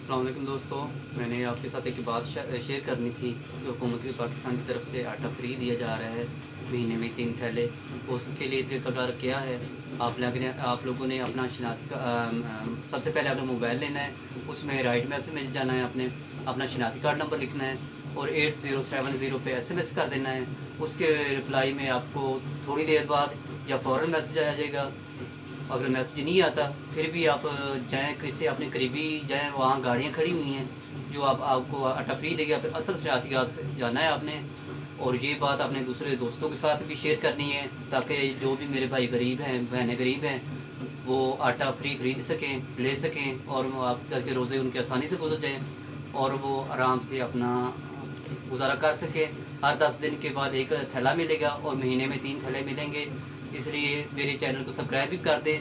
अस्सलाम वालेकुम दोस्तों, मैंने आपके साथ एक बात शेयर करनी थी कि हुकूमत पाकिस्तान की तरफ से आटा फ्री दिया जा रहा है, महीने में 3 थैले। उसके लिए तरीक़ाकार क्या है? आप लोगों ने अपना शनाख्ती सबसे पहले आपने मोबाइल लेना है, उसमें राइट मैसेज में जाना है, आपने अपना शनाख्ती कार्ड नंबर लिखना है और 8070 पे SMS कर देना है। उसके रिप्लाई में आपको थोड़ी देर बाद या फ़ौरन मैसेज आ जाएगा। अगर मैसेज नहीं आता फिर भी आप जाएँ किसी अपने करीबी जाएँ, वहाँ गाड़ियाँ खड़ी हुई हैं जो आपको आटा फ्री देगा। फिर असल शनाख्ती कार्ड जाना है आपने, और ये बात अपने दूसरे दोस्तों के साथ भी शेयर करनी है ताकि जो भी मेरे भाई गरीब हैं, बहनें गरीब हैं, वो आटा फ्री ख़रीद सकें, ले सकें और वो आप करके रोज़े उनके आसानी से गुजर जाएँ और वो आराम से अपना गुज़ारा कर सकें। हर 10 दिन के बाद एक थैला मिलेगा और महीने में 3 थैले मिलेंगे। इसलिए मेरे चैनल को सब्सक्राइब भी कर दें